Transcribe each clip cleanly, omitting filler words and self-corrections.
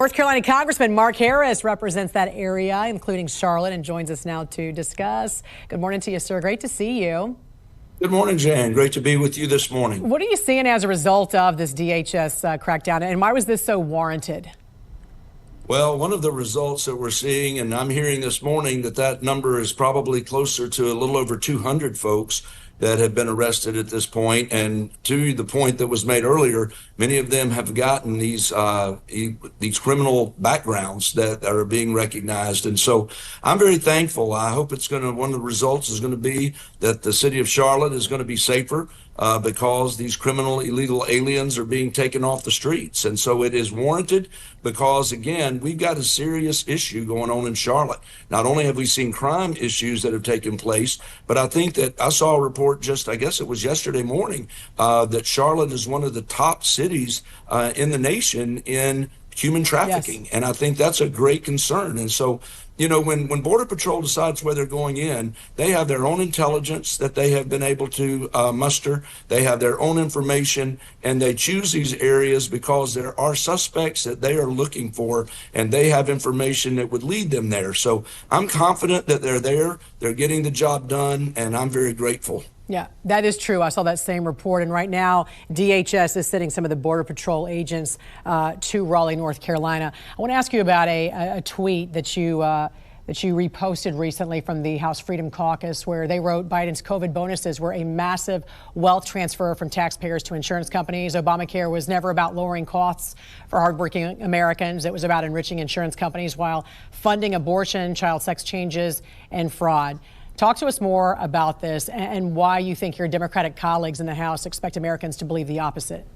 North Carolina Congressman Mark Harris represents that area, including Charlotte, and joins us now to discuss. Good morning to you, sir. Great to see you. Good morning, Jan. Great to be with you this morning. What are you seeing as a result of this DHS crackdown, and why was this so warranted? Well, one of the results that we're seeing, and I'm hearing this morning that number is probably closer to a little over 200 folks that have been arrested at this point. And to the point that was made earlier, many of them have gotten these criminal backgrounds that are being recognized. And so I'm very thankful. I hope one of the results is going to be that the city of Charlotte is going to be safer because these criminal illegal aliens are being taken off the streets. And so it is warranted because, again, we've got a serious issue going on in Charlotte. Not only have we seen crime issues that have taken place, but I think that I saw a report I guess it was yesterday morning, that Charlotte is one of the top cities in the nation in human trafficking. Yes. And I think that's a great concern. And so, when Border Patrol decides where they're going in, they have their own intelligence that they have been able to muster. They have their own information, and they choose these areas because there are suspects that they are looking for, and they have information that would lead them there. So I'm confident that they're there, they're getting the job done, and I'm very grateful. Yeah, that is true. I saw that same report. And right now, DHS is sending some of the Border Patrol agents to Raleigh, North Carolina. I want to ask you about a tweet that you reposted recently from the House Freedom Caucus, where they wrote Biden's COVID bonuses were a massive wealth transfer from taxpayers to insurance companies. Obamacare was never about lowering costs for hardworking Americans. It was about enriching insurance companies while funding abortion, child sex changes, and fraud. Talk to us more about this and why you think your Democratic colleagues in the House expect Americans to believe the opposite.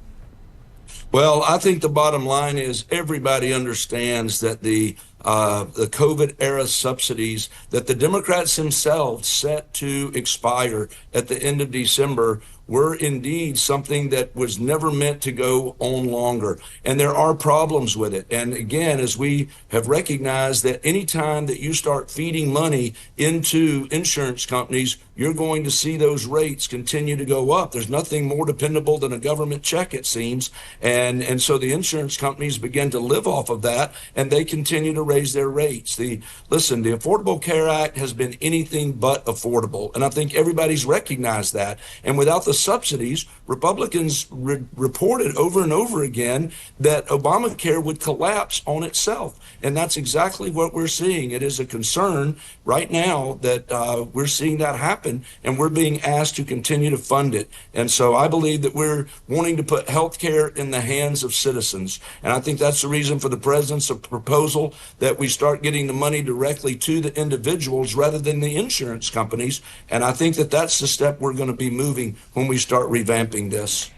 Well, I think the bottom line is everybody understands that the COVID era subsidies that the Democrats themselves set to expire at the end of December were indeed something that was never meant to go on longer. And there are problems with it. And again, as we have recognized that anytime that you start feeding money into insurance companies, you're going to see those rates continue to go up. There's nothing more dependable than a government check, it seems. And so the insurance companies begin to live off of that, and they continue to raise their rates. The Affordable Care Act has been anything but affordable. And I think everybody's recognized that. And without the subsidies, Republicans reported over and over again that Obamacare would collapse on itself. And that's exactly what we're seeing. It is a concern right now that we're seeing that happen, and we're being asked to continue to fund it. And so I believe that we're wanting to put health care in the hands of citizens. And I think that's the reason for the president's proposal that we start getting the money directly to the individuals rather than the insurance companies. And I think that that's the step we're going to be moving when we start revamping this.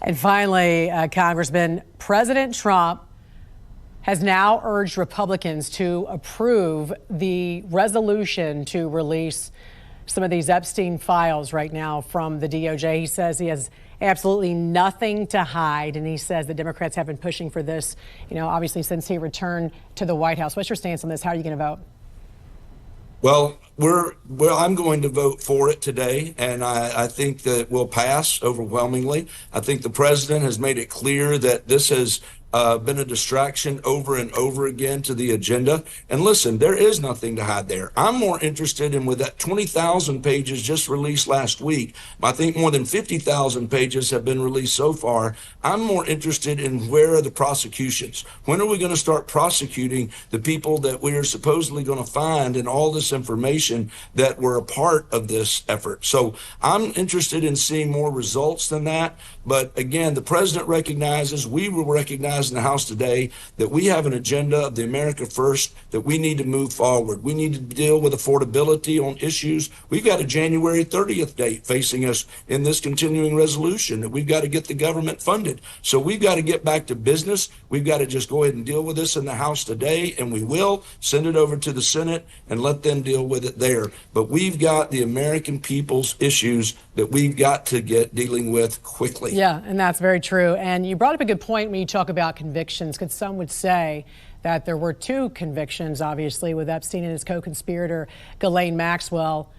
And finally, Congressman, President Trump has now urged Republicans to approve the resolution to release some of these Epstein files right now from the DOJ. He says he has absolutely nothing to hide, and he says the Democrats have been pushing for this, obviously since he returned to the White House. What's your stance on this? How are you going to vote? Well, I'm going to vote for it today, and I think that it will pass overwhelmingly. I think the president has made it clear that this has been a distraction over and over again to the agenda. And listen, there is nothing to hide there. I'm more interested in, with that 20,000 pages just released last week, I think more than 50,000 pages have been released so far. I'm more interested in where are the prosecutions? When are we going to start prosecuting the people that we are supposedly going to find in all this information that were a part of this effort? So I'm interested in seeing more results than that. But again, the president recognizes, we will recognize in the House today, that we have an agenda of the America First that we need to move forward. We need to deal with affordability on issues. We've got a January 30th date facing us in this continuing resolution that we've got to get the government funded. So we've got to get back to business. We've got to just go ahead and deal with this in the House today, and we will send it over to the Senate and let them deal with it there. But we've got the American people's issues that we've got to get dealing with quickly. Yeah, and that's very true. And you brought up a good point when you talk about convictions, because some would say that there were two convictions, obviously, with Epstein and his co-conspirator, Ghislaine Maxwell.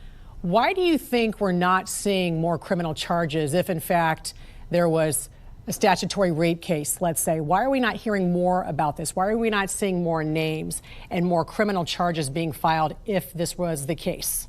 Why do you think we're not seeing more criminal charges if, in fact, there was a statutory rape case, let's say, why are we not hearing more about this? Why are we not seeing more names and more criminal charges being filed if this was the case?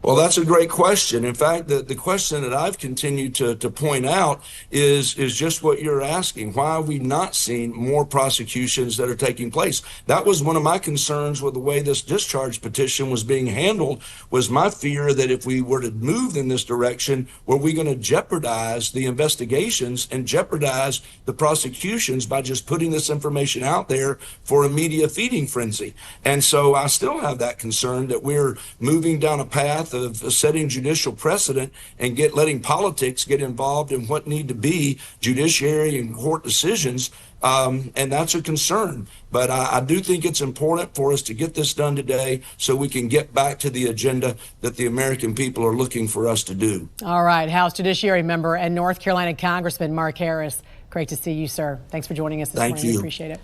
Well, that's a great question. In fact, the question that I've continued to point out is just what you're asking. Why are we not seeing more prosecutions that are taking place? That was one of my concerns with the way this discharge petition was being handled, was my fear that if we were to move in this direction, were we going to jeopardize the investigations and jeopardize the prosecutions by just putting this information out there for a media feeding frenzy? And so I still have that concern that we're moving down a path of setting judicial precedent and letting politics get involved in what need to be judiciary and court decisions. And that's a concern. But I do think it's important for us to get this done today so we can get back to the agenda that the American people are looking for us to do. All right. House Judiciary member and North Carolina Congressman Mark Harris. Great to see you, sir. Thanks for joining us this morning. Thank you. We appreciate it.